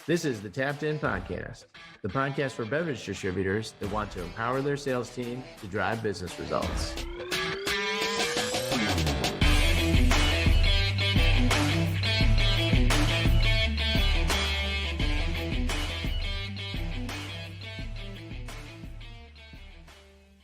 This is the Tapped In Podcast, the podcast for beverage distributors that want to empower their sales team to drive business results.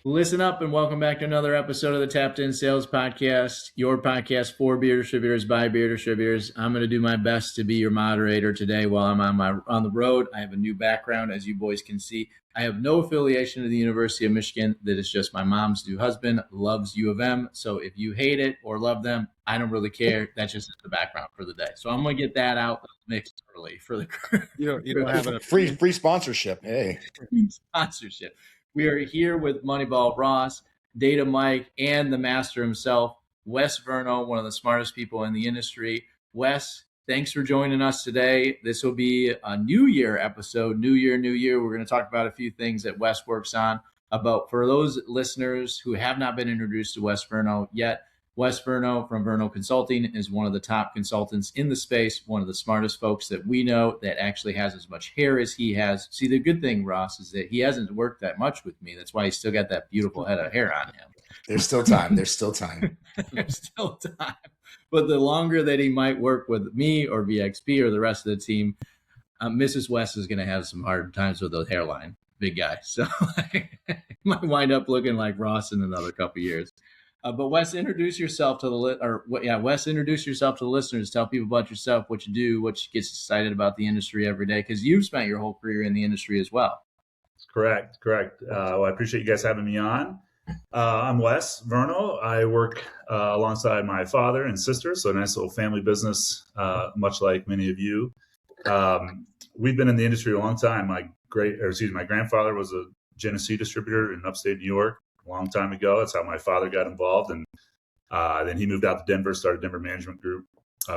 Listen up and welcome back to another episode of the Tapped In Sales Podcast, your podcast for beer distributors by beer distributors. I'm going to do my best to be your moderator today while I'm on the road. I have a new background, as you boys can see. I have no affiliation to the University of Michigan. That is just my mom's new husband loves U of M. So if you hate it or love them, I don't really care. That's just the background for the day. So I'm going to get that out mixed early for the crew. You don't have a free sponsorship. Hey, free sponsorship. We are here with Moneyball Ross, Data Mike, and the master himself, Wes Verno, one of the smartest people in the industry. Wes, thanks for joining us today. This will be a New Year episode. New Year. We're going to talk about a few things that Wes works on. For those listeners who have not been introduced to Wes Verno yet, Wes Verno from Verno Consulting is one of the top consultants in the space, one of the smartest folks that we know that actually has as much hair as he has. See, the good thing, Ross, is that he hasn't worked that much with me. That's why he's still got that beautiful head of hair on him. There's still time. There's still time. But the longer that he might work with me or VXP or the rest of the team, Mrs. West is going to have some hard times with the hairline. Big guy. So he might wind up looking like Ross in another couple of years. But Wes, introduce yourself to the listeners. Tell people about yourself, what you do, what gets excited about the industry every day, because you've spent your whole career in the industry as well. Correct. Well, I appreciate you guys having me on. I'm Wes Verno. I work alongside my father and sister, so a nice little family business, much like many of you. We've been in the industry a long time. My grandfather was a Genesee distributor in upstate New York. Long time ago. That's how my father got involved. And then he moved out to Denver, started Denver Management Group,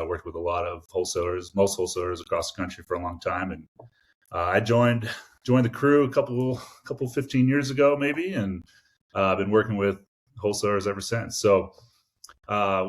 worked with a lot of wholesalers, most wholesalers across the country for a long time. And I joined the crew a couple 15 years ago, maybe, and I've been working with wholesalers ever since. So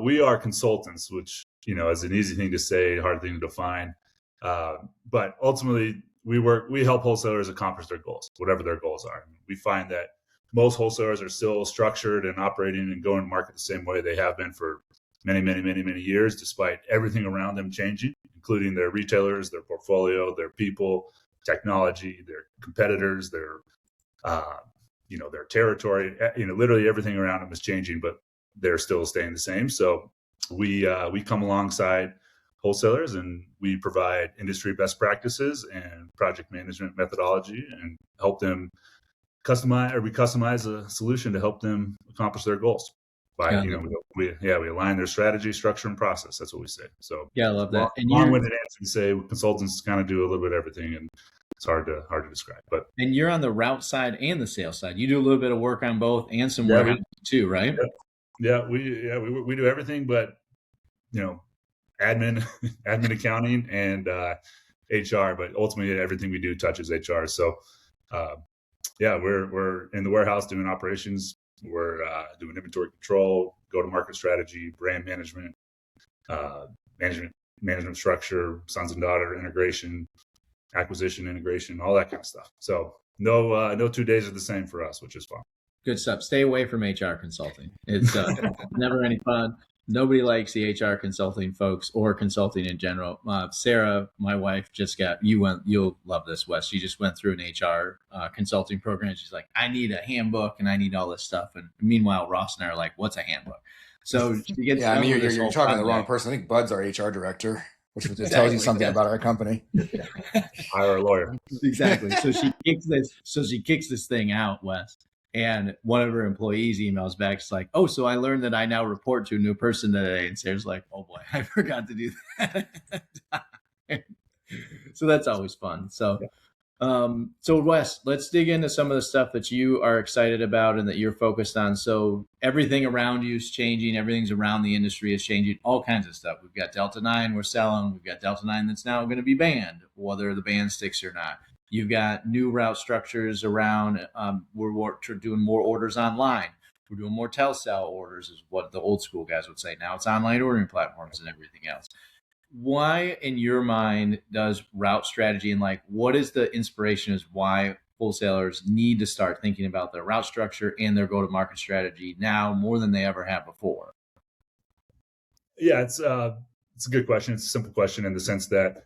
we are consultants, which, is an easy thing to say, hard thing to define. But ultimately we help wholesalers accomplish their goals, whatever their goals are. We find that most wholesalers are still structured and operating and going to market the same way they have been for many years, despite everything around them changing, including their retailers, their portfolio, their people, technology, their competitors, their territory. Literally everything around them is changing, but they're still staying the same. So we come alongside wholesalers and we provide industry best practices and project management methodology and help them customize a solution to help them accomplish their goals. We align their strategy, structure, and process. That's what we say. So I love that. Long-winded answer to say consultants kind of do a little bit of everything, and it's hard to describe. And you're on the route side and the sales side. You do a little bit of work on both and some work too, right? Yeah, we do everything, but admin, accounting, and HR. But ultimately, everything we do touches HR. So. We're in the warehouse doing operations. We're doing inventory control, go-to-market strategy, brand management, management structure, sons and daughter integration, acquisition integration, all that kind of stuff. So no 2 days are the same for us, which is fun. Good stuff. Stay away from HR consulting. It's never any fun. Nobody likes the HR consulting folks or consulting in general. Sarah, my wife, you'll love this, Wes. She just went through an HR consulting program. She's like, I need a handbook and I need all this stuff. And meanwhile, Ross and I are like, what's a handbook? So she gets you're talking to the wrong person. I think Bud's our HR director, which tells you something about our company. Hire a lawyer. Exactly. So she kicks this thing out, Wes. And one of her employees emails back. It's like, oh, so I learned that I now report to a new person today. And Sarah's like, oh boy, I forgot to do that. So that's always fun. So Wes, let's dig into some of the stuff that you are excited about and that you're focused on. So everything around you is changing. Everything's around the industry is changing, all kinds of stuff. We've got Delta 9 we're selling. We've got Delta 9 that's now going to be banned, whether the ban sticks or not. You've got new route structures around. We're doing more orders online. We're doing more telesell orders is what the old school guys would say. Now it's online ordering platforms and everything else. why in your mind does route strategy, and like what is the inspiration as why wholesalers need to start thinking about their route structure and their go-to-market strategy now more than they ever have before? Yeah, it's a good question. It's a simple question in the sense that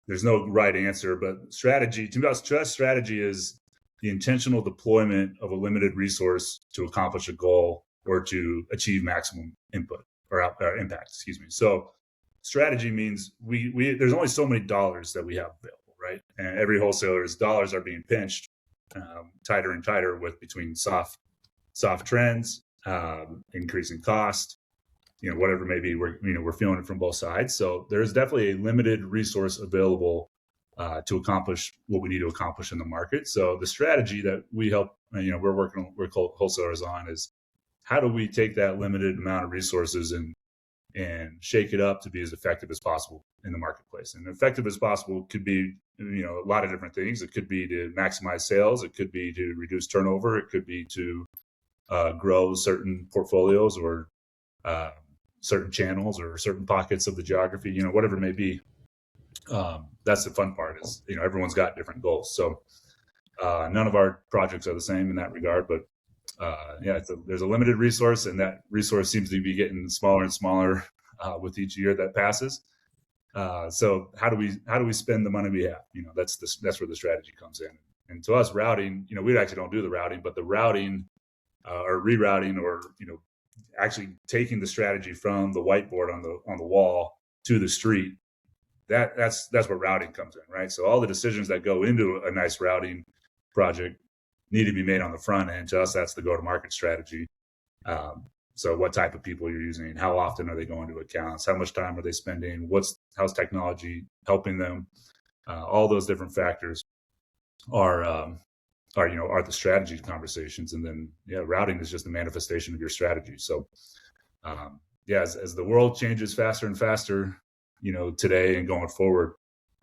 there's no right answer, but strategy, to me, strategy is the intentional deployment of a limited resource to accomplish a goal or to achieve maximum input or impact, excuse me. So strategy means we there's only so many dollars that we have available, right? And every wholesaler's dollars are being pinched tighter and tighter with between soft trends, increasing cost, whatever it may be, we're feeling it from both sides. So there's definitely a limited resource available to accomplish what we need to accomplish in the market. So the strategy that we help, we're wholesalers on is how do we take that limited amount of resources and shake it up to be as effective as possible in the marketplace. And effective as possible could be, a lot of different things. It could be to maximize sales. It could be to reduce turnover. It could be to grow certain portfolios or certain channels or certain pockets of the geography, whatever it may be. That's the fun part is, everyone's got different goals. So none of our projects are the same in that regard, but there's a limited resource, and that resource seems to be getting smaller and smaller with each year that passes. So how do we spend the money we have? That's where the strategy comes in. And to us, routing, we actually don't do the routing, but the routing or rerouting or actually taking the strategy from the whiteboard on the wall to the street, that's where routing comes in, right? So all the decisions that go into a nice routing project need to be made on the front end. To us, that's the go-to-market strategy. So what type of people you're using, how often are they going to accounts, how much time are they spending, how's technology helping them? All those different factors are the strategy conversations. And then routing is just a manifestation of your strategy. So as the world changes faster and faster, today and going forward,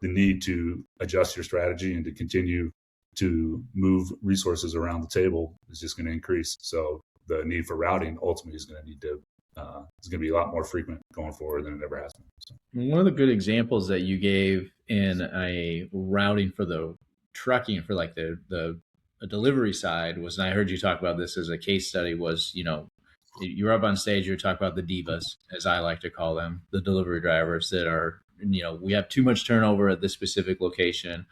the need to adjust your strategy and to continue to move resources around the table is just going to increase. So the need for routing ultimately is going to be a lot more frequent going forward than it ever has been. So. One of the good examples that you gave in a routing for the trucking for like the delivery side was, and I heard you talk about this as a case study, was, you're up on stage, you're talking about the divas, as I like to call them, the delivery drivers that are, we have too much turnover at this specific location.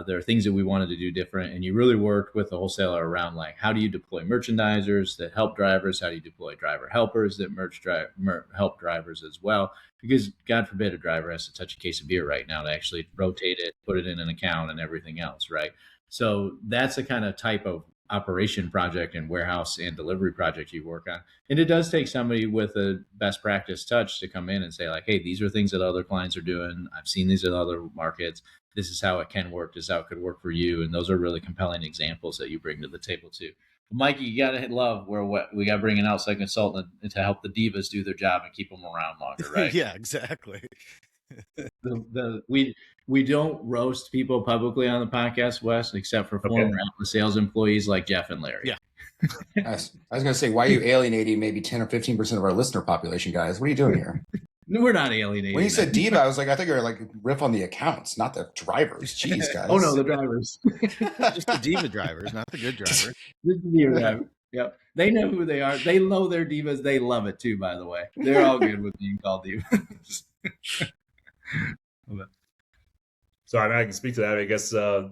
There are things that we wanted to do different, and you really worked with the wholesaler around like, how do you deploy merchandisers that help drivers? How do you deploy driver helpers that help drivers as well? Because God forbid a driver has to touch a case of beer right now to actually rotate it, put it in an account and everything else, right? So that's the kind of type of operation project and warehouse and delivery project you work on. And it does take somebody with a best practice touch to come in and say like, hey, these are things that other clients are doing. I've seen these in other markets. This is how it can work. This is how it could work for you. And those are really compelling examples that you bring to the table too. Mikey, you got to love where we got to bring an outside consultant to help the divas do their job and keep them around longer, right? Yeah, exactly. We don't roast people publicly on the podcast, Wes, except for former sales employees like Jeff and Larry. Yeah. I was going to say, why are you alienating maybe 10 or 15% of our listener population, guys? What are you doing here? No, we're not alienating. When you said diva, I was like, I think you're like riff on the accounts, not the drivers. Jeez, guys. Oh no, the drivers. Just the diva drivers, not the good drivers. The diva drivers. Yep. They know who they are. They know they're divas. They love it too, by the way. They're all good with being called divas. So I can speak to that. I guess the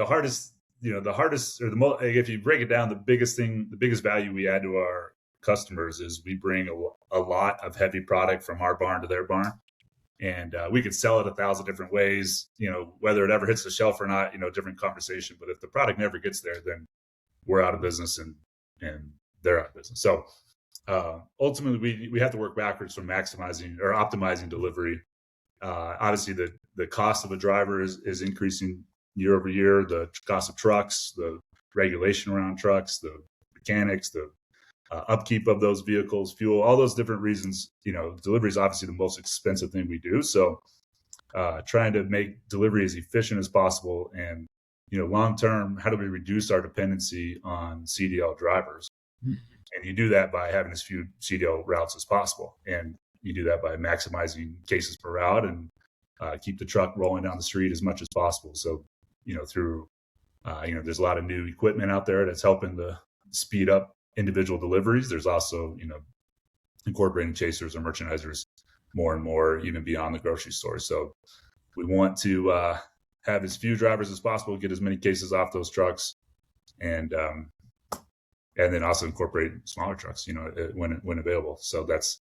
hardest or the most, if you break it down, the biggest value we add to our customers is we bring a lot of heavy product from our barn to their barn, and we could sell it 1,000 different ways. Whether it ever hits the shelf or not, different conversation. But if the product never gets there, then we're out of business and they're out of business. So ultimately, we have to work backwards from maximizing or optimizing delivery. Obviously, the cost of a driver is increasing year over year. The cost of trucks, the regulation around trucks, the mechanics, the upkeep of those vehicles, fuel, all those different reasons. Delivery is obviously the most expensive thing we do. So trying to make delivery as efficient as possible, and long term, how do we reduce our dependency on CDL drivers? And you do that by having as few CDL routes as possible. And you do that by maximizing cases per route and keep the truck rolling down the street as much as possible. So, through, there's a lot of new equipment out there that's helping to speed up individual deliveries. There's also, incorporating chasers or merchandisers more and more, even beyond the grocery store. So we want to have as few drivers as possible, get as many cases off those trucks, and then also incorporate smaller trucks, when available. So that's,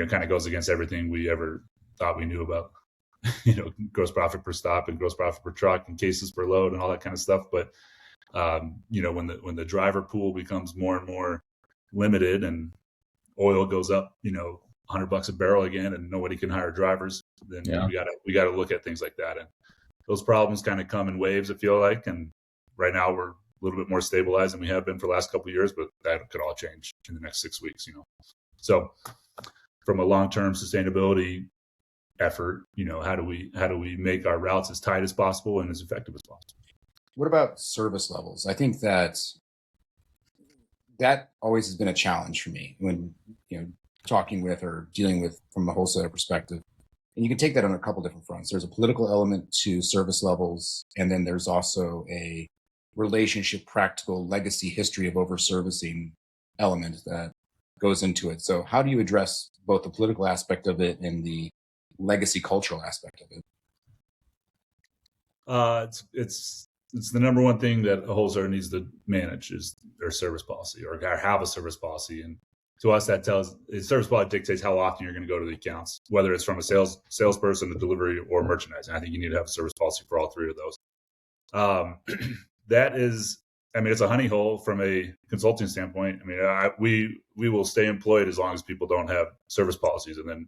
kind of goes against everything we ever thought we knew about, gross profit per stop and gross profit per truck and cases per load and all that kind of stuff. But, when the driver pool becomes more and more limited and oil goes up, $100 a barrel again, and nobody can hire drivers, then we got to look at things like that. And those problems kind of come in waves, I feel like. And right now we're a little bit more stabilized than we have been for the last couple of years, but that could all change in the next 6 weeks, So from a long-term sustainability effort, how do we make our routes as tight as possible and as effective as possible? What about service levels? I think that always has been a challenge for me when, talking with or dealing with from a wholesaler perspective. And you can take that on a couple different fronts. There's a political element to service levels, and then there's also a relationship, practical legacy history of over-servicing element that goes into it. So how do you address both the political aspect of it and the legacy cultural aspect of it? It's the number one thing that a wholesaler needs to manage is their service policy or have a service policy. And to us, that service policy dictates how often you're going to go to the accounts, whether it's from a salesperson, a delivery, or merchandising. I think you need to have a service policy for all three of those. That is, it's a honey hole from a consulting standpoint. We will stay employed as long as people don't have service policies. And then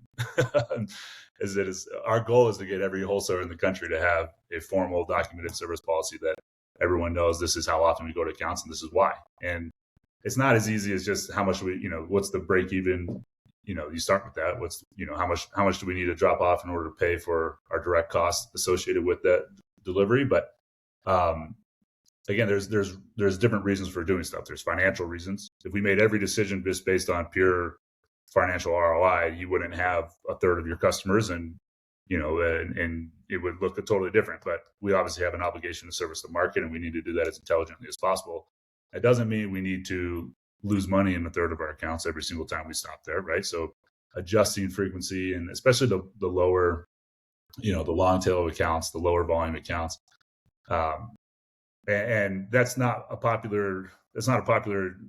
our goal is to get every wholesaler in the country to have a formal documented service policy that everyone knows this is how often we go to accounts and this is why. And it's not as easy as just how much what's the break even, you start with that. What's, how much do we need to drop off in order to pay for our direct costs associated with that delivery? But, again, there's different reasons for doing stuff. There's financial reasons. If we made every decision just based on pure financial ROI, you wouldn't have a third of your customers and it would look totally different. But we obviously have an obligation to service the market, and we need to do that as intelligently as possible. That doesn't mean we need to lose money in a third of our accounts every single time we stop there, right? So adjusting frequency, and especially the lower, the long tail of accounts, the lower volume accounts. And that's not a popular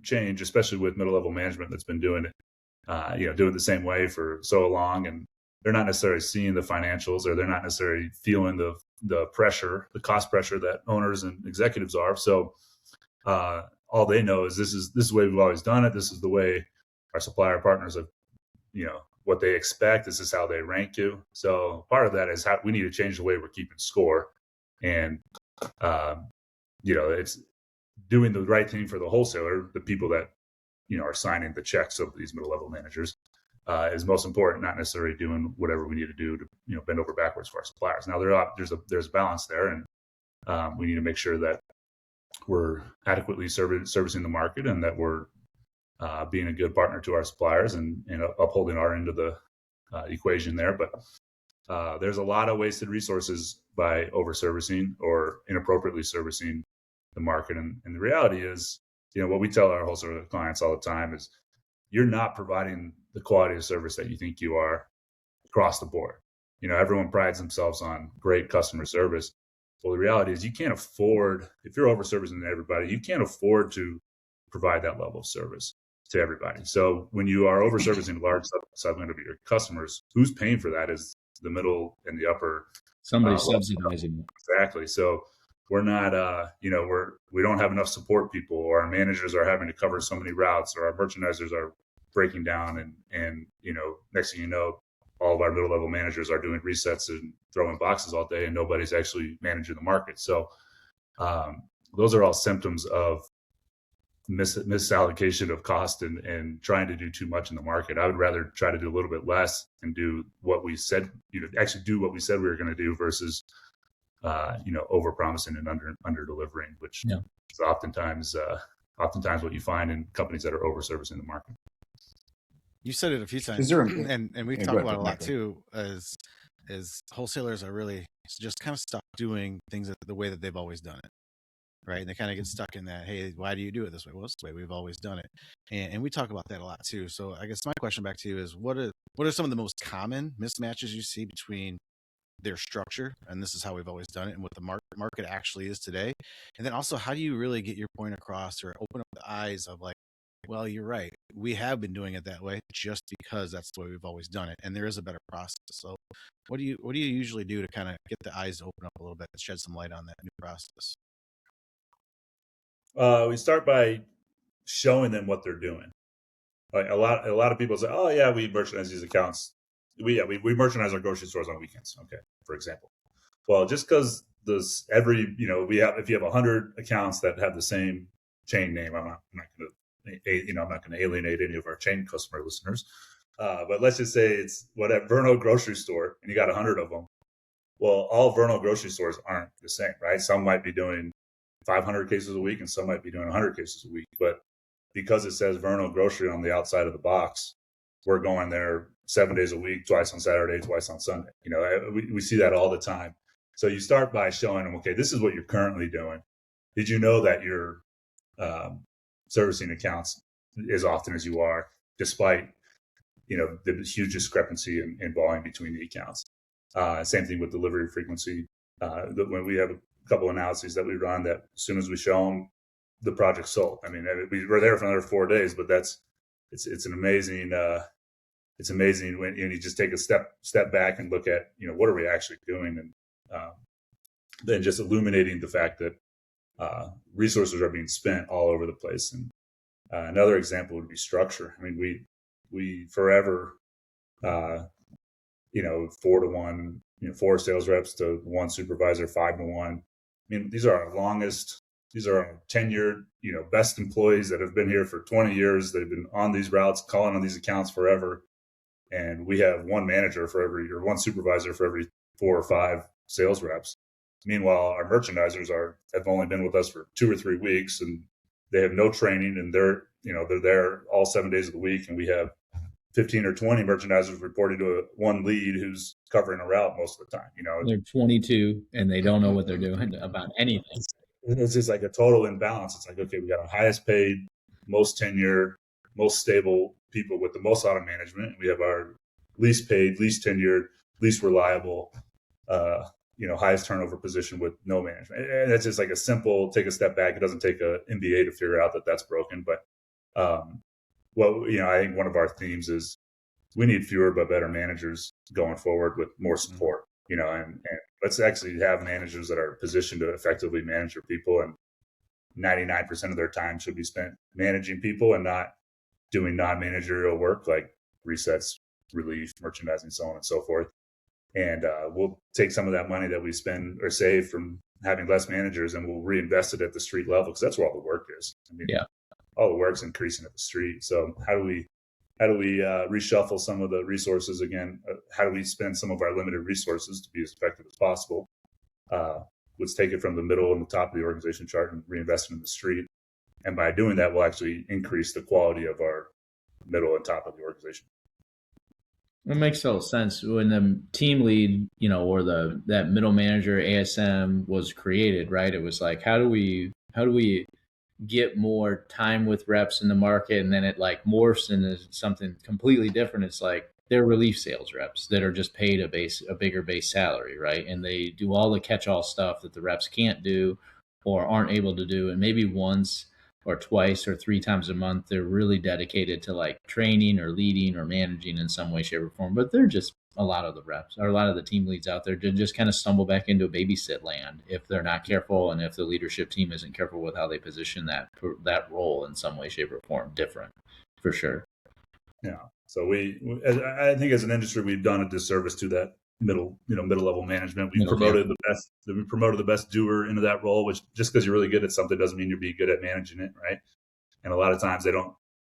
change, especially with middle level management that's been doing it, doing it the same way for so long, and they're not necessarily seeing the financials, or they're not necessarily feeling the pressure, the cost pressure that owners and executives are. So all they know is this is the way we've always done it. This is the way our supplier partners have, what they expect. This is how they rank you. So part of that is how we need to change the way we're keeping score, and it's doing the right thing for the wholesaler, the people that are signing the checks of these middle level managers, is most important. Not necessarily doing whatever we need to do to bend over backwards for our suppliers. Now there's a balance there, and we need to make sure that we're adequately servicing the market, and that we're being a good partner to our suppliers and upholding our end of the equation there. But there's a lot of wasted resources by over servicing or inappropriately servicing the market. And the reality is, what we tell our wholesaler clients all the time is, you're not providing the quality of service that you think you are across the board. Everyone prides themselves on great customer service. Well, the reality is you can't afford, if you're over servicing everybody, you can't afford to provide that level of service to everybody. So when you are over servicing a large segment of your customers, who's paying for that is the middle and the upper. Somebody's subsidizing it. Exactly. So we're not, we don't have enough support people, or our managers are having to cover so many routes, or our merchandisers are breaking down, and next thing you know, all of our middle level managers are doing resets and throwing boxes all day, and nobody's actually managing the market. So those are all symptoms of misallocation of cost and trying to do too much in the market. I would rather try to do a little bit less and do what we said, actually do what we said we were going to do, versus over promising and under delivering, which is oftentimes oftentimes what you find in companies that are over servicing the market. You said it a few times, Is there and we've Yeah, talked go about ahead, it a lot Michael. too, as wholesalers are really just kind of stuck doing things the way that they've always done it, right? And they kind of get stuck in that, hey, why do you do it this way? Well, it's the way we've always done it, and we talk about that a lot too. So I guess my question back to you is, what are some of the most common mismatches you see between their structure, and this is how we've always done it, and what the market actually is today? And then also, how do you really get your point across or open up the eyes of like, well, you're right, we have been doing it that way just because that's the way we've always done it, and there is a better process. So what do you usually do to kind of get the eyes to open up a little bit and shed some light on that new process? We start by showing them what they're doing. Like a lot of people say, "Oh yeah, we merchandise these accounts. We merchandise our grocery stores on weekends." Okay, for example. Well, just because if you have 100 accounts that have the same chain name, I'm not going to alienate any of our chain customer listeners. But let's just say it's whatever Verno grocery store, and you got 100 of them. Well, all Verno grocery stores aren't the same, right? Some might be doing 500 cases a week, and some might be doing 100 cases a week. But because it says Verno grocery on the outside of the box, we're going there 7 days a week, twice on Saturday, twice on Sunday. We see that all the time. So you start by showing them, okay, this is what you're currently doing. Did you know that you're servicing accounts as often as you are, despite the huge discrepancy in volume between the accounts? Same thing with delivery frequency. When we have a couple analyses that we run, that as soon as we show them, the project sold. I mean, we were there for another 4 days, but it's an amazing. It's amazing when you just take a step back and look at what are we actually doing, and then just illuminating the fact that resources are being spent all over the place. And another example would be structure. I mean, we forever 4-to-1, 4 sales reps to 1 supervisor, 5-to-1. I mean, these are our tenured, best employees that have been here for 20 years. They've been on these routes, calling on these accounts forever. And we have 1 manager or 1 supervisor for every 4 or 5 sales reps. Meanwhile, our merchandisers have only been with us for 2 or 3 weeks, and they have no training, and they're there all 7 days of the week. And we have 15 or 20 merchandisers reporting to 1 lead who's covering a route most of the time. They're 22 and they don't know what they're doing about anything. It's just like a total imbalance. It's like, okay, we got our highest paid, most tenured, most stable people with the most auto management. We have our least paid, least tenured, least reliable, highest turnover position with no management. And it's just like a simple take a step back. It doesn't take an MBA to figure out that that's broken. But I think one of our themes is we need fewer but better managers going forward with more support. And let's actually have managers that are positioned to effectively manage your people, and 99% of their time should be spent managing people and not doing non-managerial work like resets, relief, merchandising, so on and so forth. And we'll take some of that money that we spend or save from having less managers, and we'll reinvest it at the street level, because that's where all the work is. I mean, all the work's increasing at the street. So how do we reshuffle some of the resources again? How do we spend some of our limited resources to be as effective as possible? Let's take it from the middle and the top of the organization chart and reinvest it in the street. And by doing that, we'll actually increase the quality of our middle and top of the organization. It makes total sense. When the team lead, or that middle manager ASM was created, right? It was like, how do we get more time with reps in the market? And then it like morphs into something completely different. It's like they're relief sales reps that are just paid a bigger base salary, right? And they do all the catch-all stuff that the reps can't do or aren't able to do. And maybe once or twice or 3 times a month, they're really dedicated to like training or leading or managing in some way, shape, or form. But they're just a lot of the reps or a lot of the team leads out there to just kind of stumble back into a babysit land if they're not careful, and if the leadership team isn't careful with how they position that role in some way, shape, or form different, for sure. Yeah. So I think as an industry, we've done a disservice to that middle level management. We promoted the best doer into that role, which just because you're really good at something doesn't mean you're being good at managing it, right? And a lot of times they don't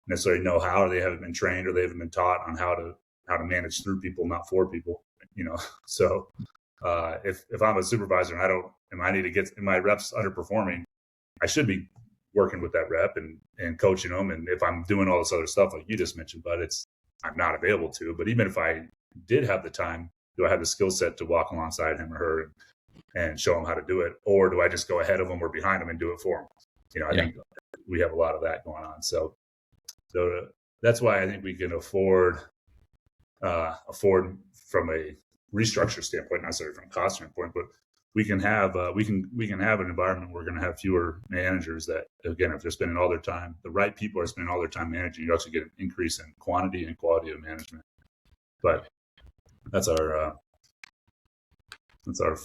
necessarily know how, or they haven't been trained, or they haven't been taught on how to manage through people, not for people. So if I'm a supervisor and I need to get my reps underperforming, I should be working with that rep and coaching them. And if I'm doing all this other stuff like you just mentioned, but I'm not available to. But even if I did have the time, do I have the skill set to walk alongside him or her and show them how to do it? Or do I just go ahead of them or behind them and do it for them? I think we have a lot of that going on. So that's why I think we can afford from a restructure standpoint, not necessarily from a cost standpoint, but we can have an environment where we're going to have fewer managers that, again, if they're spending all their time, the right people are spending all their time managing, you actually get an increase in quantity and quality of management. But that's our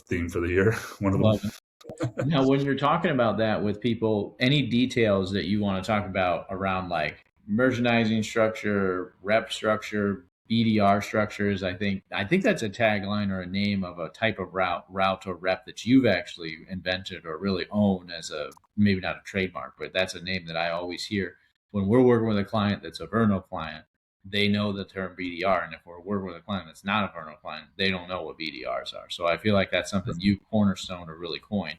theme for the year. One of them. Now, when you're talking about that with people, any details that you want to talk about around like merchandising structure, rep structure, BDR structures, I think that's a tagline or a name of a type of route or rep that you've actually invented or really own as a, maybe not a trademark, but that's a name that I always hear when we're working with a client that's a Verno client. They know the term BDR, and if we're working with a client that's not a Verno client, they don't know what BDRs are. So I feel like that's something you cornerstone or really coined.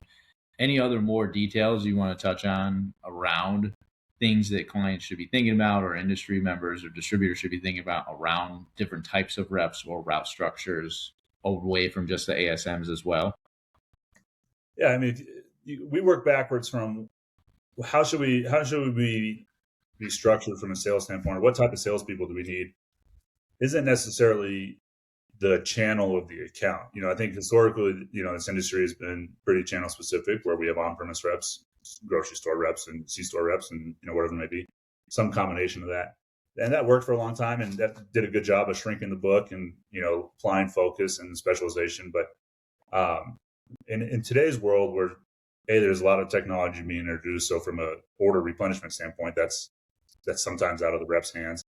Any other more details you want to touch on around things that clients should be thinking about, or industry members or distributors should be thinking about around different types of reps or route structures away from just the ASMs as well? Yeah, I mean, we work backwards from how should we be structured from a sales standpoint, or what type of salespeople do we need? Isn't necessarily the channel of the account. I think historically, this industry has been pretty channel specific, where we have on-premise reps, grocery store reps, and C-store reps, and whatever it may be, some combination of that. And that worked for a long time, and that did a good job of shrinking the book and applying focus and specialization. But in today's world, where there's a lot of technology being introduced, so from a order replenishment standpoint, that's sometimes out of the rep's hands,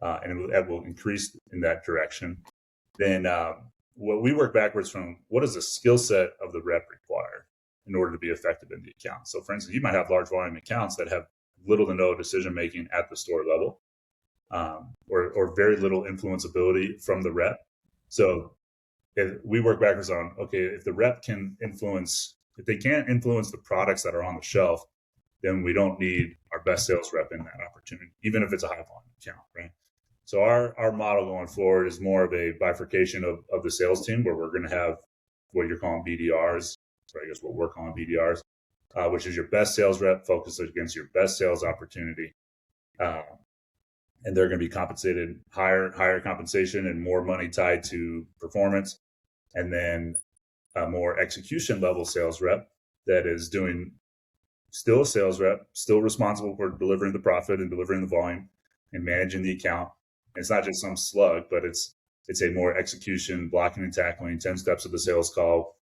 and it will increase in that direction. Then what we work backwards from, what does the skill set of the rep require in order to be effective in the account? So for instance, you might have large volume accounts that have little to no decision-making at the store level, or very little influenceability from the rep. So if we work backwards on, okay, if the rep can influence, if they can't influence the products that are on the shelf, then we don't need our best sales rep in that opportunity, even if it's a high volume account, right? So our model going forward is more of a bifurcation of the sales team, where we're going to have what you're calling BDRs, or I guess what we're calling BDRs, which is your best sales rep focused against your best sales opportunity. And they're going to be compensated higher compensation and more money tied to performance. And then a more execution level sales rep that is doing still a sales rep, still responsible for delivering the profit and delivering the volume and managing the account. It's not just some slug, but it's a more execution, blocking and tackling, 10 steps of the sales call,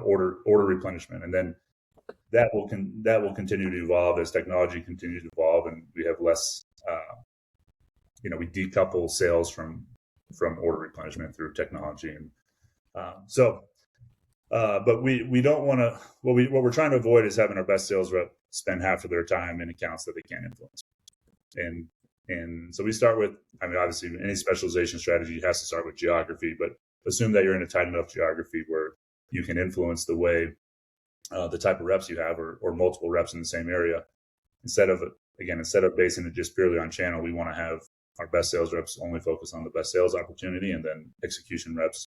order replenishment. And then that will continue to evolve as technology continues to evolve, and we have less, we decouple sales from order replenishment through technology. And but we don't want to, what we're trying to avoid is having our best sales rep spend half of their time in accounts that they can't influence. And so we start with, obviously any specialization strategy has to start with geography, but assume that you're in a tight enough geography where you can influence the way, the type of reps you have, or multiple reps in the same area. Instead of basing it just purely on channel, we want to have our best sales reps only focus on the best sales opportunity, and then execution reps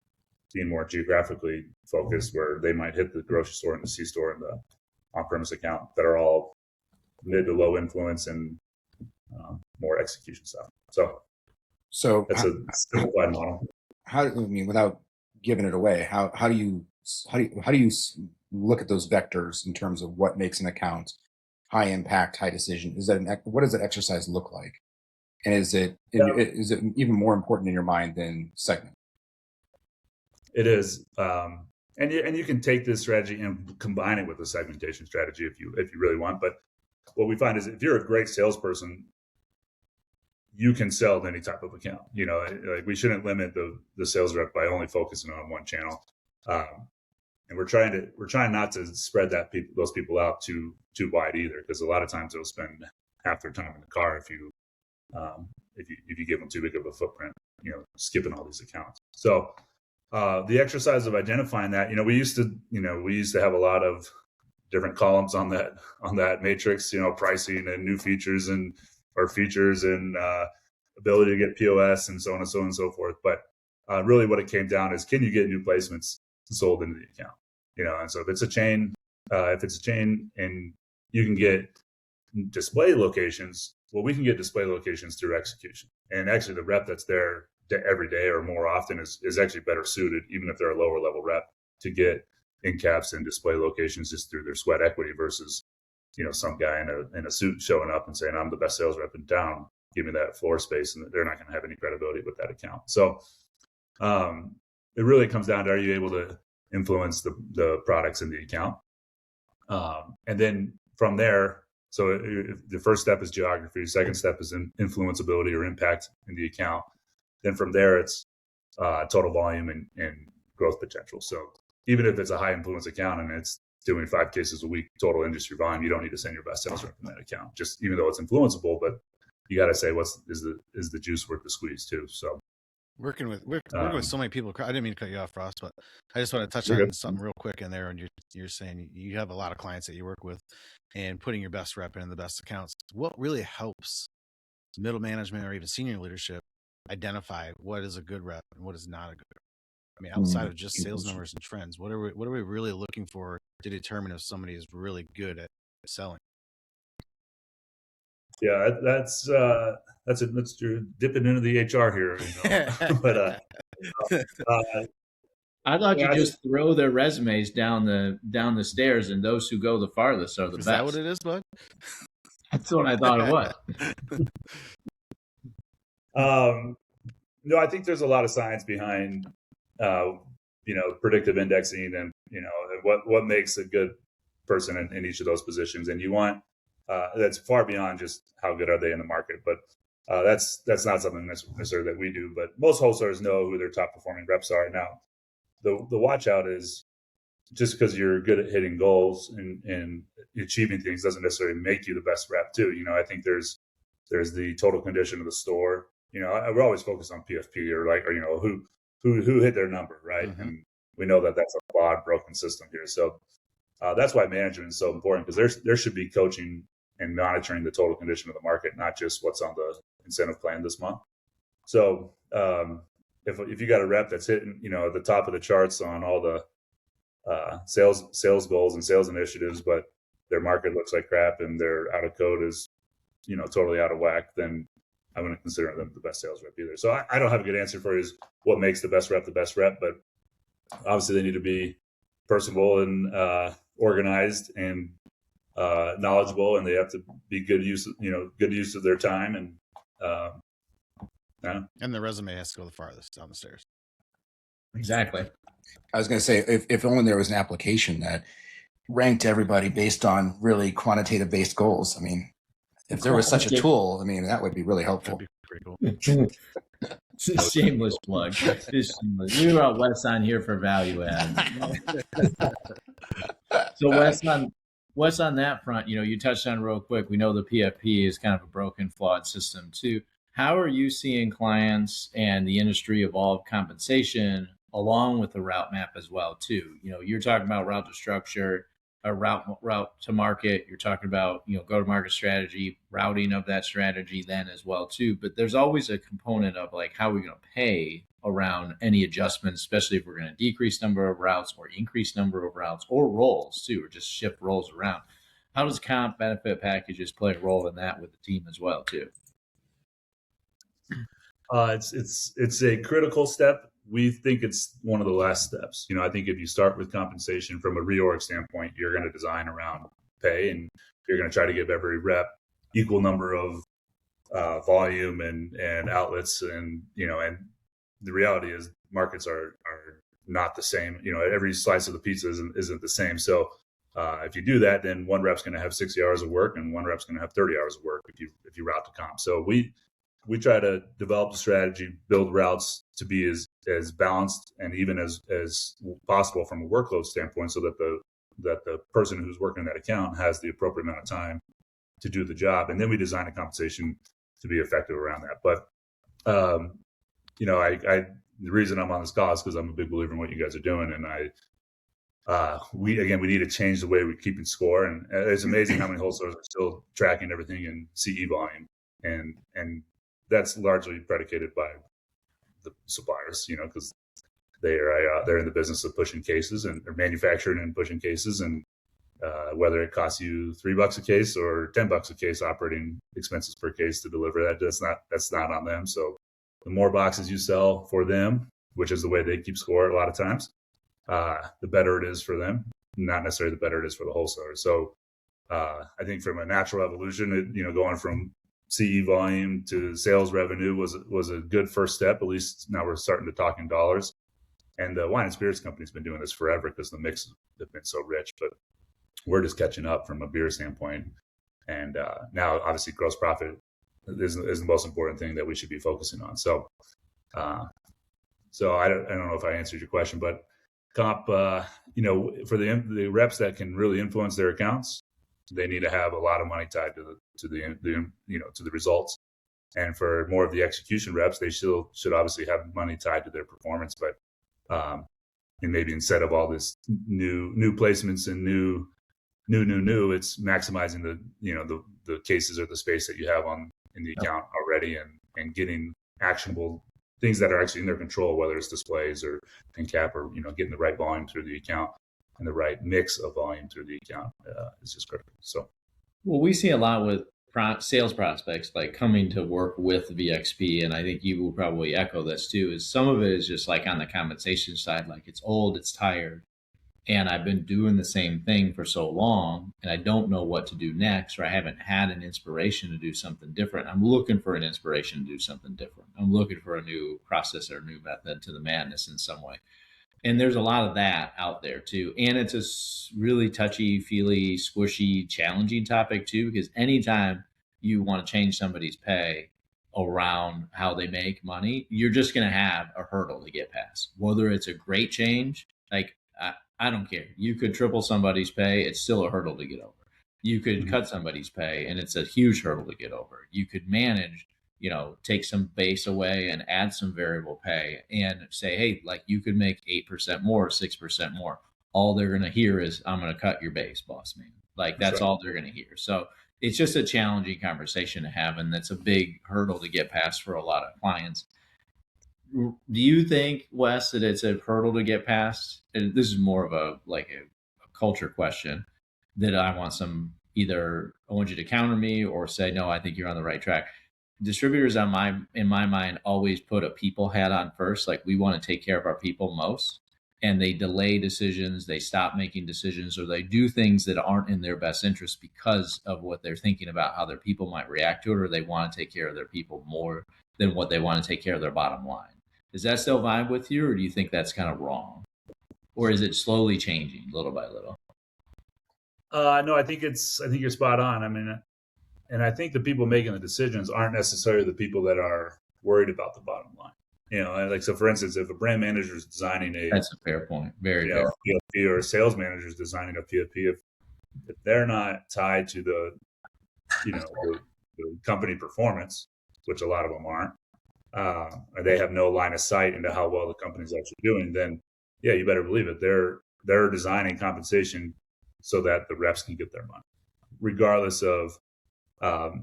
being more geographically focused, where they might hit the grocery store and the C-store and the on-premise account, that are all mid to low influence and more execution stuff. So that's a simplified model. Without giving it away, how do you look at those vectors in terms of what makes an account high impact, high decision? What does that exercise look like? And is it even more important in your mind than segment? It is, and you can take this strategy and combine it with a segmentation strategy if you really want. But what we find is, if you're a great salesperson, you can sell to any type of account. Like, we shouldn't limit the sales rep by only focusing on one channel. And we're trying not to spread those people out too wide either, because a lot of times they'll spend half their time in the car if you give them too big of a footprint, skipping all these accounts. So the exercise of identifying that, we used to have a lot of different columns on that matrix, pricing and new features and ability to get POS and so on and so on and so forth. But really what it came down is, can you get new placements sold into the account? And so if it's a chain and you can get display locations, well, we can get display locations through execution. And actually the rep that's there every day or more often is actually better suited, even if they're a lower level rep, to get in caps and display locations just through their sweat equity versus, some guy in a suit showing up and saying, I'm the best sales rep in town, give me that floor space, and they're not going to have any credibility with that account. So it really comes down to, are you able to influence the products in the account? And then from there, so the first step is geography. Second step is influenceability or impact in the account. Then from there, it's total volume and growth potential. So even if it's a high influence account and it's doing 5 cases a week total industry volume, you don't need to send your best sales rep in that account. Just even though it's influenceable, but you got to say, is the juice worth the squeeze too? So working with so many people. I didn't mean to cut you off, Ross, but I just want to touch on something real quick in there. And you're saying you have a lot of clients that you work with, and putting your best rep in the best accounts. What really helps middle management or even senior leadership identify what is a good rep and what is not a good rep? I mean, outside of just sales numbers and trends, what are we really looking for to determine if somebody is really good at selling? Yeah, that's you're dipping into the HR here, but I thought you just throw their resumes down the stairs, and those who go the farthest are the best. Is that what it is, bud? That's what I thought it was. No, I think there's a lot of science behind, predictive indexing and, what makes a good person in each of those positions. And you want, that's far beyond just how good are they in the market. But that's not something necessarily that we do. But most wholesalers know who their top performing reps are. Now, the watch out is, just because you're good at hitting goals and achieving things doesn't necessarily make you the best rep too. I think there's the total condition of the store. We're always focused on PFP or who hit their number, right? Mm-hmm. And we know that that's a flawed, broken system here. So that's why management is so important, because there should be coaching and monitoring the total condition of the market, not just what's on the incentive plan this month. So if you got a rep that's hitting, the top of the charts on all the sales goals and sales initiatives, but their market looks like crap and their out of code is, totally out of whack, then I wouldn't consider them the best sales rep either. So I don't have a good answer for is what makes the best rep, but obviously they need to be personable and organized and knowledgeable, and they have to be good use of their time. And the resume has to go the farthest down the stairs. Exactly. I was going to say, if only there was an application that ranked everybody based on really quantitative based goals. I mean, if there was such a tool, that would be really helpful. That'd be pretty cool. Shameless plug. We brought Wes on here for value add. So Wes, on that front, you touched on real quick. We know the PFP is kind of a broken, flawed system too. How are you seeing clients and the industry evolve compensation along with the route map as well too? You're talking about route to structure, a route to market. You're talking about, go to market strategy, routing of that strategy then as well too. But there's always a component of like, how are we going to pay around any adjustments, especially if we're going to decrease number of routes or increase number of routes or roles too, or just shift roles around. How does comp benefit packages play a role in that with the team as well too? It's a critical step. We think it's one of the last steps. I think if you start with compensation from a reorg standpoint, you're going to design around pay, and you're going to try to give every rep equal number of volume and outlets. And the reality is markets are not the same. Every slice of the pizza isn't the same. So if you do that, then one rep's going to have 60 hours of work and one rep's going to have 30 hours of work if you route the comp. So we try to develop a strategy, build routes to be as balanced and even as possible from a workload standpoint, so that the person who's working in that account has the appropriate amount of time to do the job. And then we design a compensation to be effective around that. But, the reason I'm on this call is because I'm a big believer in what you guys are doing. And we need to change the way we're keeping score. And it's amazing how many wholesalers are still tracking everything in CE volume, and that's largely predicated by the suppliers, because they're in the business of pushing cases and or manufacturing and pushing cases, and whether it costs you $3 a case or $10 a case operating expenses per case to deliver that, that's not on them. So the more boxes you sell for them, which is the way they keep score a lot of times, the better it is for them, not necessarily the better it is for the wholesaler. So I think from a natural evolution, going from CE volume to sales revenue was a good first step. At least now we're starting to talk in dollars. And the wine and spirits company's been doing this forever because the mix have been so rich, but we're just catching up from a beer standpoint. And now obviously gross profit is the most important thing that we should be focusing on. So I don't know if I answered your question, but comp, for the reps that can really influence their accounts, they need to have a lot of money tied to the results. And for more of the execution reps, they still should obviously have money tied to their performance, but and maybe instead of all this new placements and new, it's maximizing the cases or the space that you have in the account already, and getting actionable things that are actually in their control, whether it's displays or end cap, or getting the right volume through the account and the right mix of volume through the account is just critical. So, well, we see a lot with sales prospects like coming to work with VXP, and I think you will probably echo this too, is some of it is just like on the compensation side, like it's old, it's tired, and I've been doing the same thing for so long and I don't know what to do next, or I haven't had an inspiration to do something different. I'm looking for an inspiration to do something different. I'm looking for a new process or a new method to the madness in some way. And there's a lot of that out there too. And it's a really touchy, feely, squishy, challenging topic too, because anytime you want to change somebody's pay around how they make money, you're just going to have a hurdle to get past. Whether it's a great change, like I don't care. You could triple somebody's pay. It's still a hurdle to get over. You could cut somebody's pay and it's a huge hurdle to get over. You could manage, take some base away and add some variable pay and say, hey, like you could make 8% more, 6% more. All they're going to hear is, I'm going to cut your base, boss man. Like that's all they're going to hear. So it's just a challenging conversation to have. And that's a big hurdle to get past for a lot of clients. Do you think, Wes, that it's a hurdle to get past? And this is more of a culture question that I want I want you to counter me or say, no, I think you're on the right track. Distributors in my mind always put a people hat on first. Like we want to take care of our people most, and they delay decisions. They stop making decisions, or they do things that aren't in their best interest because of what they're thinking about how their people might react to it, or they want to take care of their people more than what they want to take care of their bottom line. Does that still vibe with you, or do you think that's kind of wrong? Or is it slowly changing little by little? No, I think you're spot on. I mean, and I think the people making the decisions aren't necessarily the people that are worried about the bottom line. So for instance, if a brand manager is designing that's a fair point. Very fair. PFP, or a sales manager is designing a PFP, if they're not tied to the company performance, which a lot of them aren't, or they have no line of sight into how well the company's actually doing, then yeah, you better believe it. They're designing compensation so that the reps can get their money, regardless of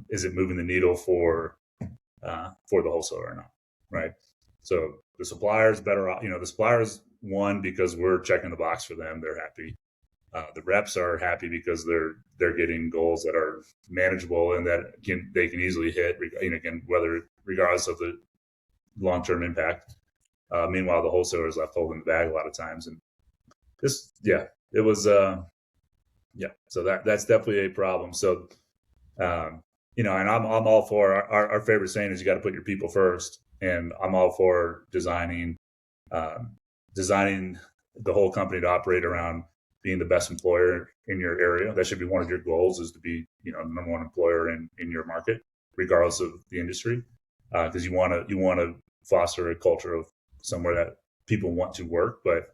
is it moving the needle for the wholesaler or not, right? So the suppliers better off. The suppliers won because we're checking the box for them. They're happy. The reps are happy because they're getting goals that are manageable and that they can easily hit. Again, regardless of the long-term impact. Meanwhile, the wholesaler is left holding the bag a lot of times, and it was So that's definitely a problem. So, and I'm all for our favorite saying is you got to put your people first, and I'm all for designing the whole company to operate around being the best employer in your area. That should be one of your goals, is to be the number one employer in your market, regardless of the industry, because you want to foster a culture of somewhere that people want to work, but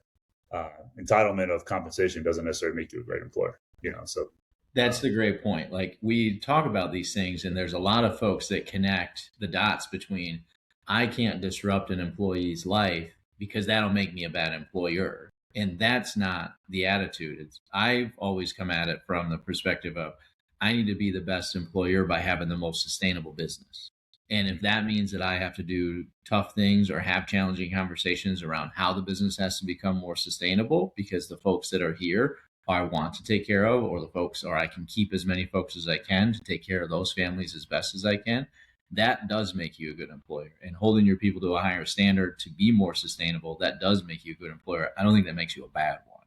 entitlement of compensation doesn't necessarily make you a great employer. So that's the great point. Like we talk about these things, and there's a lot of folks that connect the dots between I can't disrupt an employee's life because that'll make me a bad employer. And that's not the attitude. I've always come at it from the perspective of I need to be the best employer by having the most sustainable business. And if that means that I have to do tough things or have challenging conversations around how the business has to become more sustainable because the folks that are here I want to take care of, or the folks, or I can keep as many folks as I can to take care of those families as best as I can, that does make you a good employer. And holding your people to a higher standard to be more sustainable, that does make you a good employer. I don't think that makes you a bad one.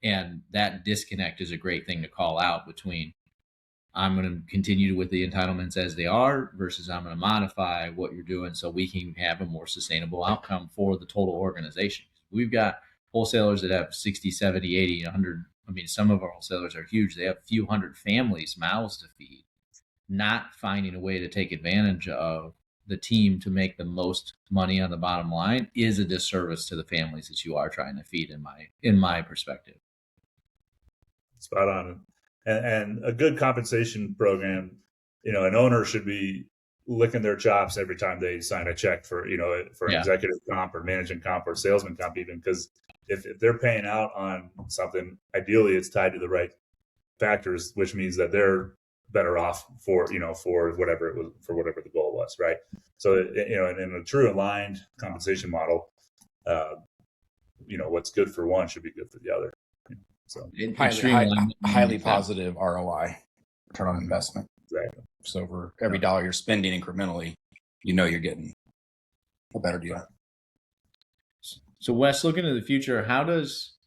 And that disconnect is a great thing to call out between I'm going to continue with the entitlements as they are versus I'm going to modify what you're doing so we can have a more sustainable outcome for the total organization. We've got wholesalers that have 60, 70, 80, 100. I mean, some of our wholesalers are huge. They have a few hundred families, mouths to feed. Not finding a way to take advantage of the team to make the most money on the bottom line is a disservice to the families that you are trying to feed in my perspective. Spot on. And a good compensation program, an owner should be licking their chops every time they sign a check for an executive comp or management comp or salesman comp, even because if they're paying out on something, ideally it's tied to the right factors, which means that they're better off for whatever it was, for whatever the goal was, right? So in a true aligned compensation model, what's good for one should be good for the other. So highly positive ROI, return on investment. Exactly. So for every dollar you're spending incrementally, you're getting a better deal. So Wes, looking to the future,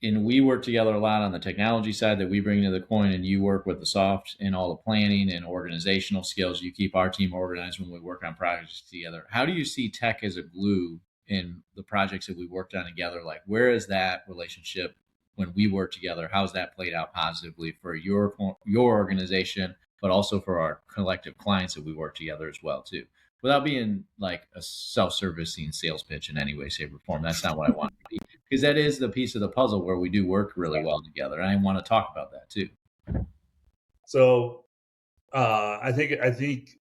we work together a lot on the technology side that we bring to the coin, and you work with the soft and all the planning and organizational skills. You keep our team organized when we work on projects together. How do you see tech as a glue in the projects that we worked on together? Like, where is that relationship when we work together? How's that played out positively for your organization, but also for our collective clients that we work together as well too, without being like a self-servicing sales pitch in any way, shape, or form? That's not what I want to be, because that is the piece of the puzzle where we do work really well together. And I want to talk about that too. So I think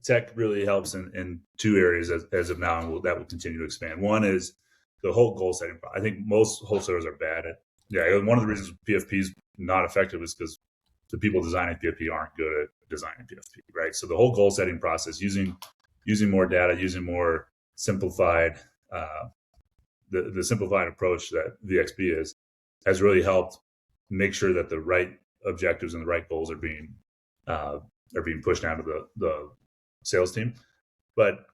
tech really helps in two areas as of now, and that will continue to expand. One is the whole goal setting. I think most wholesalers are bad at. Yeah, one of the reasons PFP is not effective is because the people designing PFP aren't good at designing PFP, right? So the whole goal setting process, using more data, using more simplified, the simplified approach that VXP has really helped make sure that the right objectives and the right goals are being pushed down to the sales team. But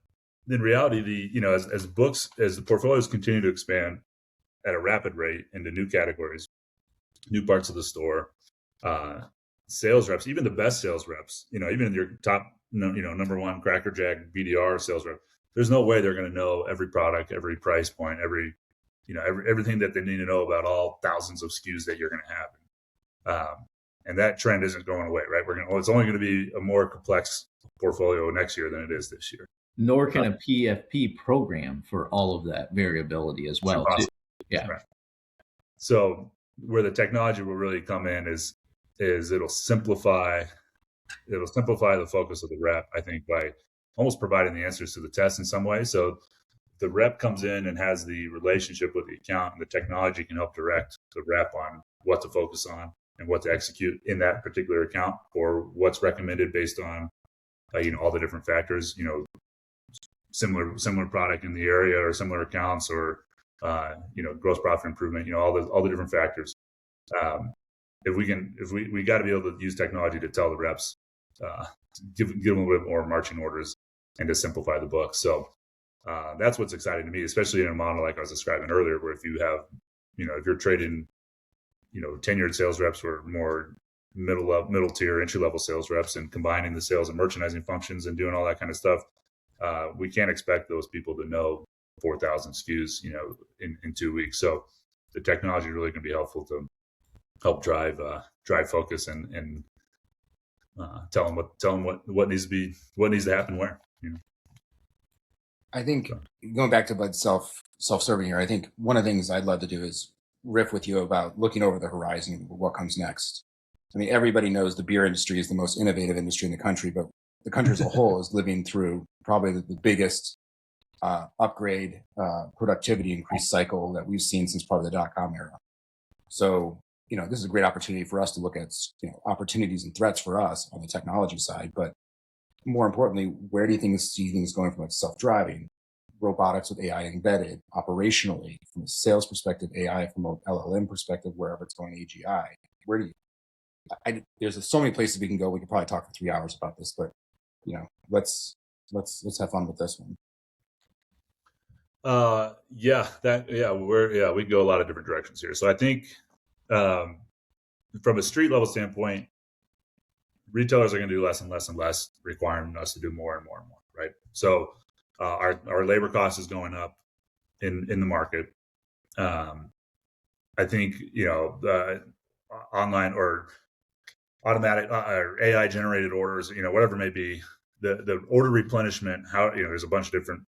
in reality, as the portfolios continue to expand at a rapid rate into new categories, new parts of the store, sales reps, even the best sales reps, even in your top, number one Cracker Jack BDR sales rep, there's no way they're going to know every product, every price point, everything that they need to know about all thousands of SKUs that you're going to have. And that trend isn't going away, right? It's only going to be a more complex portfolio next year than it is this year. Nor can a PFP program for all of that variability as well, too. Yeah. Right. So where the technology will really come in is it'll simplify the focus of the rep, I think, by almost providing the answers to the test in some way. So the rep comes in and has the relationship with the account, and the technology can help direct the rep on what to focus on and what to execute in that particular account, or what's recommended based on all the different factors, similar product in the area, or similar accounts, or gross profit improvement, all the different factors. We got to be able to use technology to tell the reps, give them a little bit more marching orders, and to simplify the book. So that's what's exciting to me, especially in a model like I was describing earlier, where if you have, if you're trading, tenured sales reps or more middle tier, entry level sales reps, and combining the sales and merchandising functions and doing all that kind of stuff, we can't expect those people to know 4,000 SKUs, in 2 weeks. So the technology is really going to be helpful to help drive focus and tell them what needs to happen where. I think going back to self-serving here, I think one of the things I'd love to do is riff with you about looking over the horizon of what comes next. I mean, everybody knows the beer industry is the most innovative industry in the country, but the country as a whole is living through probably the biggest upgrade, productivity increase cycle that we've seen since probably the dot-com era. So, this is a great opportunity for us to look at, opportunities and threats for us on the technology side. But more importantly, where do you see things going from self-driving, robotics with AI embedded, operationally, from a sales perspective, AI from an LLM perspective, wherever it's going, AGI? Where do you, there's so many places we can go. We could probably talk for 3 hours about this, but let's have fun with this one. We can go a lot of different directions here. So I think from a street level standpoint, retailers are going to do less and less and less, requiring us to do more and more and more, right? So our labor cost is going up in the market. I think online or automatic or AI generated orders, whatever it may be, the order replenishment, there's a bunch of different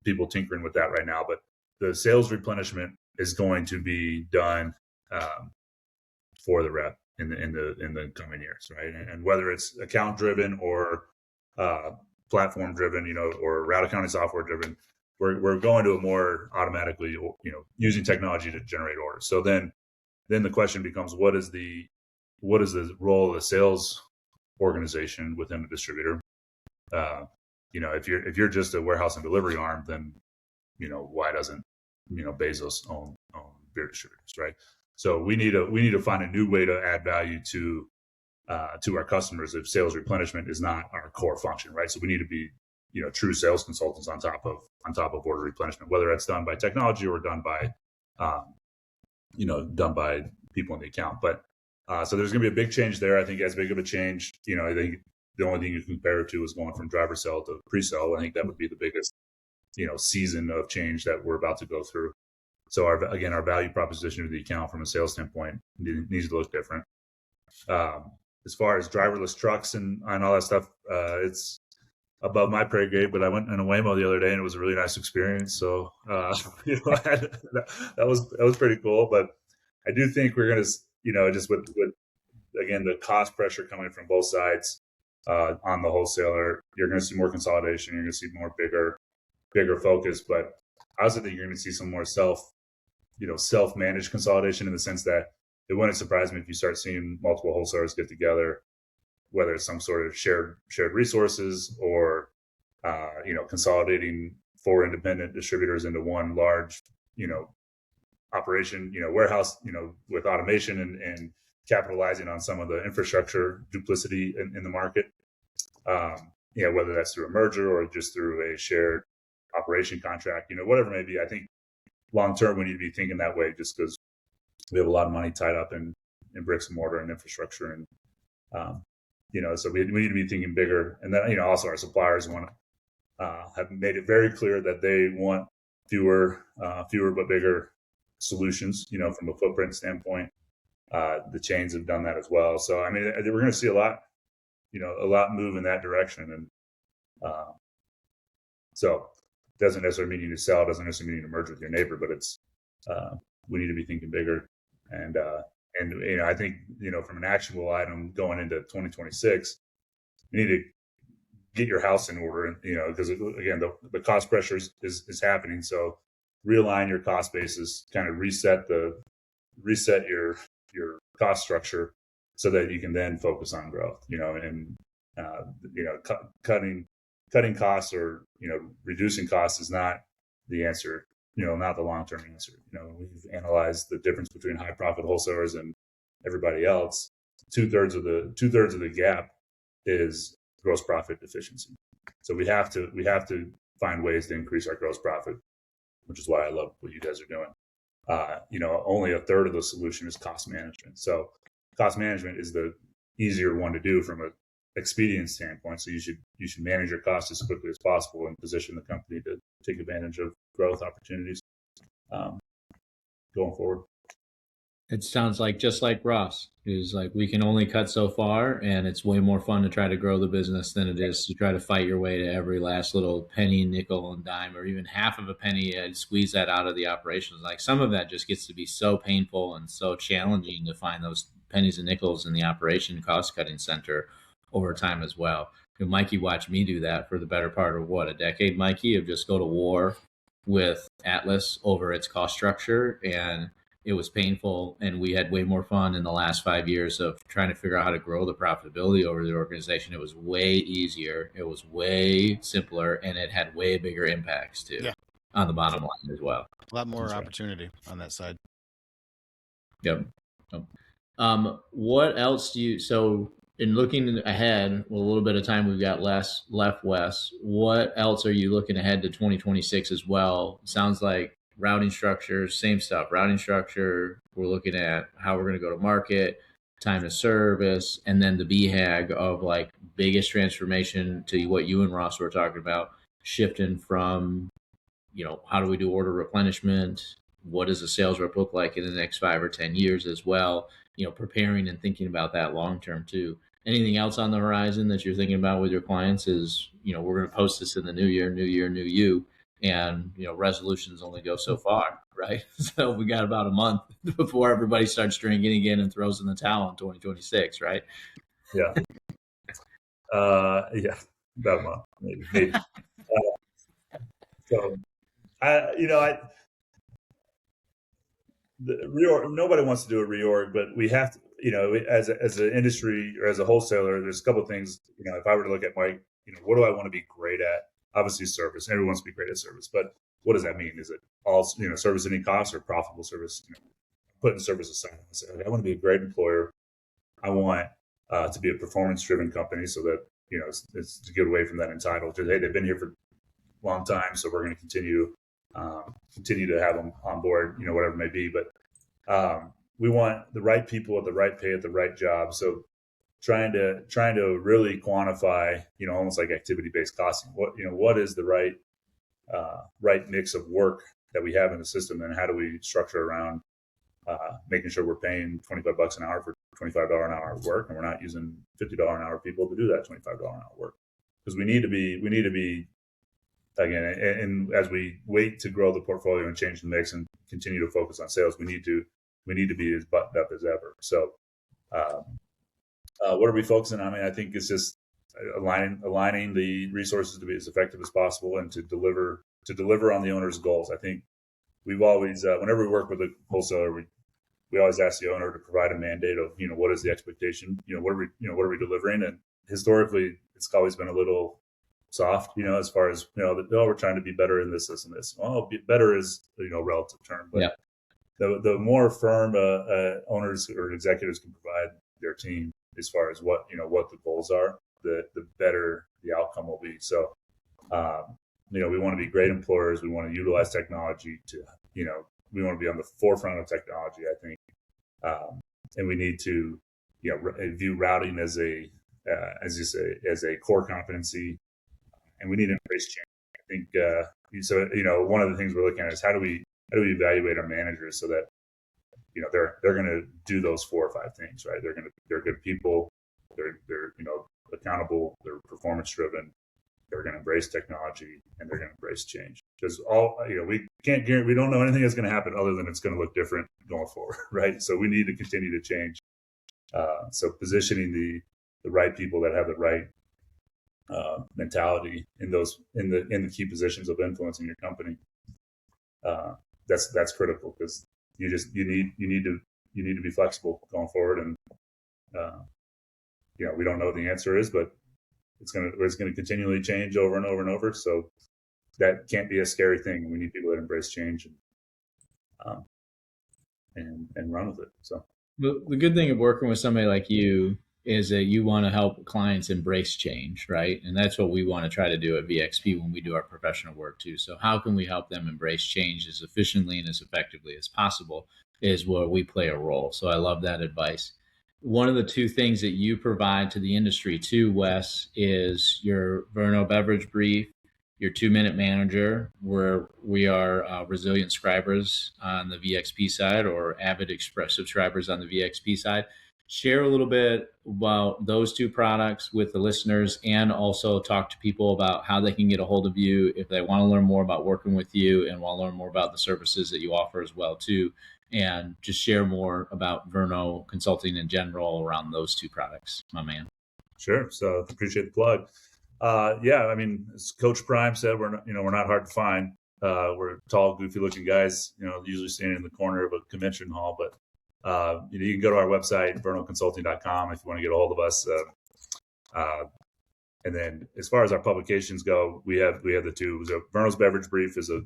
people tinkering with that right now, but the sales replenishment is going to be done for the rep in the coming years, right? And whether it's account driven or platform driven, or route accounting software driven, we're going to a more automatically, using technology to generate orders. So then the question becomes, what is the role of the sales organization within a distributor? If you're just a warehouse and delivery arm, then why doesn't Bezos own beer distributors, right? So we need to find a new way to add value to our customers if sales replenishment is not our core function, right? So we need to be true sales consultants on top of order replenishment, whether that's done by technology or done by people in the account. But so there's going to be a big change there. I think as big of a change, I think the only thing you can compare it to is going from driver sale to pre-sale. I think that would be the biggest, season of change that we're about to go through. So our value proposition to the account from a sales standpoint needs to look different. As far as driverless trucks and all that stuff, it's above my pay grade, but I went in a Waymo the other day and it was a really nice experience. So, that was pretty cool. But I do think we're going to, just with again, the cost pressure coming from both sides on the wholesaler, you're going to see more consolidation. You're going to see more bigger focus. But I also think you're going to see some more self-managed consolidation, in the sense that it wouldn't surprise me if you start seeing multiple wholesalers get together, whether it's some sort of shared resources or, consolidating 4 independent distributors into one large, operation, warehouse, with automation and capitalizing on some of the infrastructure duplicity in the market. Whether that's through a merger or just through a shared operation contract, whatever it may be. I think long term we need to be thinking that way, just because we have a lot of money tied up in bricks and mortar and infrastructure, and so we need to be thinking bigger. And then also our suppliers have made it very clear that they want fewer but bigger solutions. From a footprint standpoint, the chains have done that as well. So I mean, we're going to see a lot move in that direction, and so it doesn't necessarily mean you need to sell, doesn't necessarily mean you need to merge with your neighbor, but it's we need to be thinking bigger. And I think from an actionable item going into 2026, you need to get your house in order, and because again the cost pressure is happening. So realign your cost basis, kind of reset your cost structure so that you can then focus on growth. Cutting costs or reducing costs is not the answer. Not the long-term answer. We've analyzed the difference between high profit wholesalers and everybody else. Two-thirds of the gap is gross profit deficiency. So we have to find ways to increase our gross profit, which is why I love what you guys are doing. Only a third of the solution is cost management. So cost management is the easier one to do from a expedient standpoint. So you should manage your costs as quickly as possible and position the company to take advantage of growth opportunities going forward. It sounds like just like Ross is like, we can only cut so far, and it's way more fun to try to grow the business than it is to try to fight your way to every last little penny, nickel, and dime, or even half of a penny, and squeeze that out of the operations. Like, some of that just gets to be so painful and so challenging to find those pennies and nickels in the operation cost cutting center over time as well. Mikey watched me do that for the better part of a decade, Mikey, of just go to war with Atlas over its cost structure. And it was painful, and we had way more fun in the last 5 years of trying to figure out how to grow the profitability over the organization. It was way easier, it was way simpler, and it had way bigger impacts too on the bottom line as well. A lot more opportunity on that side. Yep. What else do you, so in looking ahead, with a little bit of time we've got left, Wes, what else are you looking ahead to 2026 as well? Sounds like routing structure, same stuff, routing structure. We're looking at how we're going to go to market, time to service, and then the BHAG of like biggest transformation to what you and Ross were talking about, shifting from, how do we do order replenishment? What does a sales rep look like in the next 5 or 10 years as well? Preparing and thinking about that long term too. Anything else on the horizon that you're thinking about with your clients is, we're going to post this in the new year, new you, and resolutions only go so far, right? So we got about a month before everybody starts drinking again and throws in the towel in 2026, right? Yeah. Yeah, about a month, maybe. So, nobody wants to do a reorg, but we have to, as an industry or as a wholesaler, there's a couple of things, if I were to look at my, what do I want to be great at? Obviously service. Everyone wants to be great at service, but what does that mean? Is it all, service at any cost or profitable service? Putting service aside, I say, okay, I want to be a great employer. I want to be a performance-driven company so that, it's to get away from that entitled. Just, hey, they've been here for a long time, so we're going to continue to have them on board, whatever it may be. But we want the right people at the right pay at the right job. So trying to really quantify, almost like activity-based costing. What is the right mix of work that we have in the system, and how do we structure around making sure we're paying $25 an hour for $25 an hour of work, and we're not using $50 an hour people to do that $25 an hour work, because we need to be again, and as we wait to grow the portfolio and change the mix and continue to focus on sales, we need to be as buttoned up as ever. So, what are we focusing on? I mean, I think it's just aligning the resources to be as effective as possible and to deliver on the owner's goals. I think we've always, whenever we work with a wholesaler, we always ask the owner to provide a mandate of, what is the expectation? What are we delivering? And historically, it's always been a little soft, as far as, we're trying to be better in this, and this. Well, better is, a relative term, but the more firm owners or executives can provide their team as far as what the goals are, the better the outcome will be. So, we want to be great employers. We want to utilize technology to, we want to be on the forefront of technology, I think. And we need to, view routing as as you say, as a core competency, and we need to embrace change. I think, so, one of the things we're looking at is how do we evaluate our managers so that, they're going to do those 4 or 5 things, right? They're good people. They're accountable. They're performance driven. They're going to embrace technology, and they're going to embrace change. Because we can't guarantee, we don't know anything that's going to happen other than it's going to look different going forward, right? So we need to continue to change. So positioning the right people that have the right mentality in the key positions of influence in your company, that's critical, because you need to be flexible going forward. And we don't know what the answer is, but it's going to continually change over and over and over. So that can't be a scary thing. We need people that embrace change and run with it. So the good thing of working with somebody like you is that you want to help clients embrace change, right? And that's what we want to try to do at VXP when we do our professional work too. So how can we help them embrace change as efficiently and as effectively as possible is where we play a role. So I love that advice. One of the 2 things that you provide to the industry too, Wes, is your Verno Beverage Brief, your 2-minute manager, where we are resilient subscribers on the VXP side, or Avid Express subscribers on the VXP side. Share a little bit about those 2 products with the listeners, and also talk to people about how they can get a hold of you if they want to learn more about working with you and want to learn more about the services that you offer as well too. And just share more about Verno Consulting in general around those 2 products, my man. Sure. So appreciate the plug. Yeah, I mean, as Coach Prime said, we're not hard to find. We're tall, goofy-looking guys, usually standing in the corner of a convention hall. But you can go to our website, vernoconsulting.com, if you want to get a hold of us. And then, as far as our publications go, we have the two. So Verno's Beverage Brief is a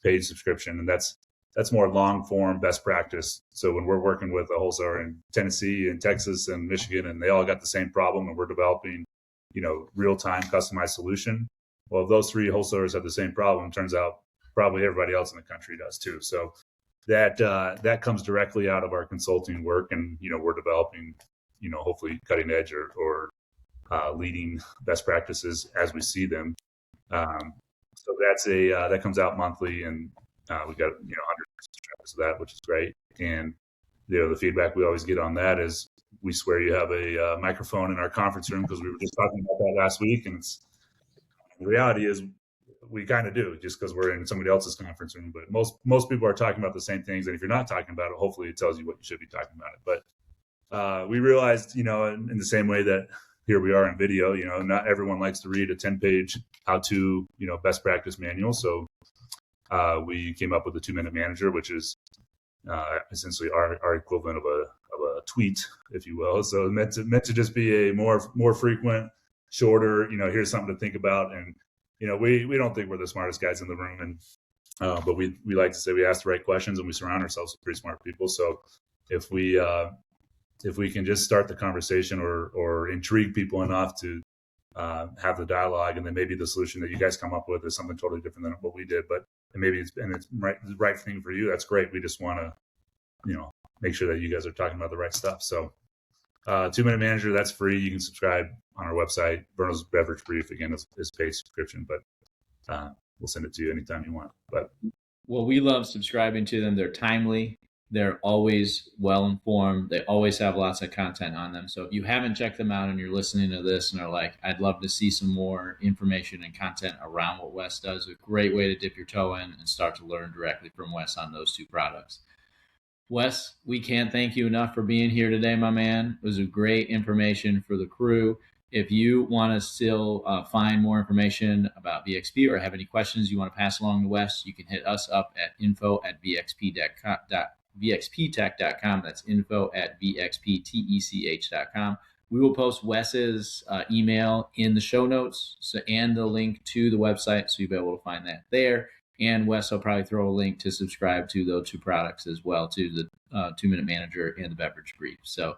paid subscription, and that's more long form best practice. So when we're working with a wholesaler in Tennessee and Texas and Michigan, and they all got the same problem, and we're developing, real time customized solution. Well, if those 3 wholesalers have the same problem, turns out probably everybody else in the country does too. So that comes directly out of our consulting work, and we're developing, hopefully cutting edge or leading best practices as we see them. So that comes out monthly, and we got hundreds of subscribers of that, which is great. And the feedback we always get on that is, we swear you have a microphone in our conference room, because we were just talking about that last week, and the reality is we kind of do, just because we're in somebody else's conference room. But most people are talking about the same things, and if you're not talking about it, hopefully it tells you what you should be talking about it. But we realized, in the same way that here we are in video, not everyone likes to read a 10-page how-to, best practice manual. So we came up with the 2-minute manager, which is essentially our equivalent of a tweet, if you will. So meant to just be a more frequent, shorter, here's something to think about. And we don't think we're the smartest guys in the room, and but we like to say we ask the right questions, and we surround ourselves with pretty smart people. So if we can just start the conversation or intrigue people enough to have the dialogue, and then maybe the solution that you guys come up with is something totally different than what we did, but maybe it's the right thing for you, that's great. We just want to make sure that you guys are talking about the right stuff. So 2-minute manager, that's free. You can subscribe on our website. Verno's Beverage Brief, again, is paid subscription, but we'll send it to you anytime you want. But well, we love subscribing to them. They're timely. They're always well informed. They always have lots of content on them. So if you haven't checked them out and you're listening to this and are like, I'd love to see some more information and content around what Wes does, a great way to dip your toe in and start to learn directly from Wes on those 2 products. Wes, we can't thank you enough for being here today, my man. It was a great information for the crew. If you want to still find more information about VXP or have any questions you want to pass along to Wes, you can hit us up at info@vxptech.com. That's info@vxptech.com. We will post Wes's email in the show notes, and the link to the website, so you'll be able to find that there. And Wes will probably throw a link to subscribe to those 2 products as well, to the 2-minute manager and the Beverage Brief. So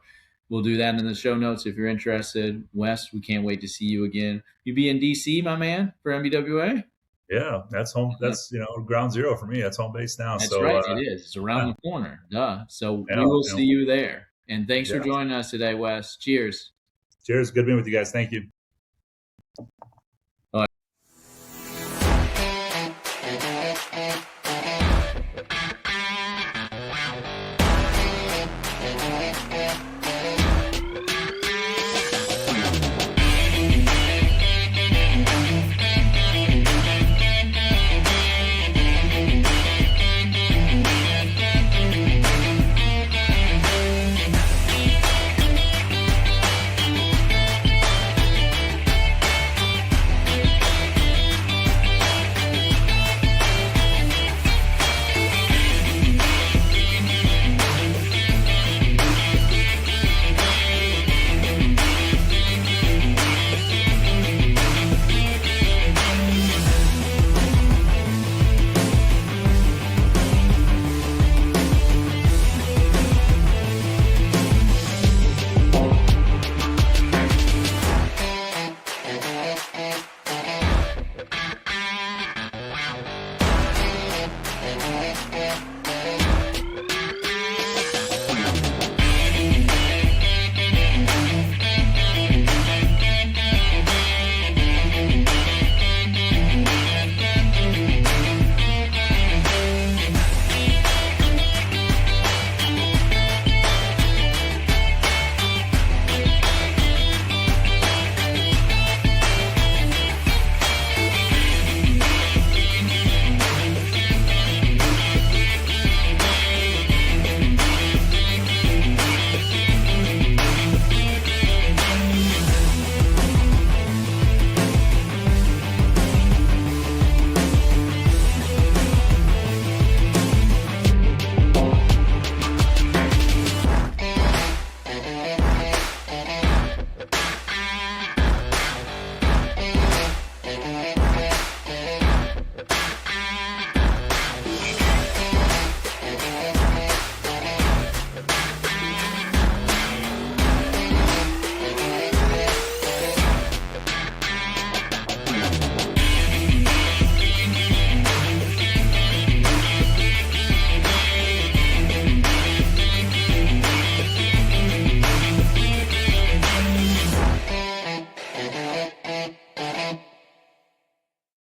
we'll do that in the show notes if you're interested. Wes, we can't wait to see you again. You be in DC, my man, for MBWA? Yeah, that's home. That's ground zero for me. That's home base now. That's so, right. It is. It's around the corner. Duh. So we will see you there. And thanks for joining us today, Wes. Cheers. Cheers. Good being with you guys. Thank you.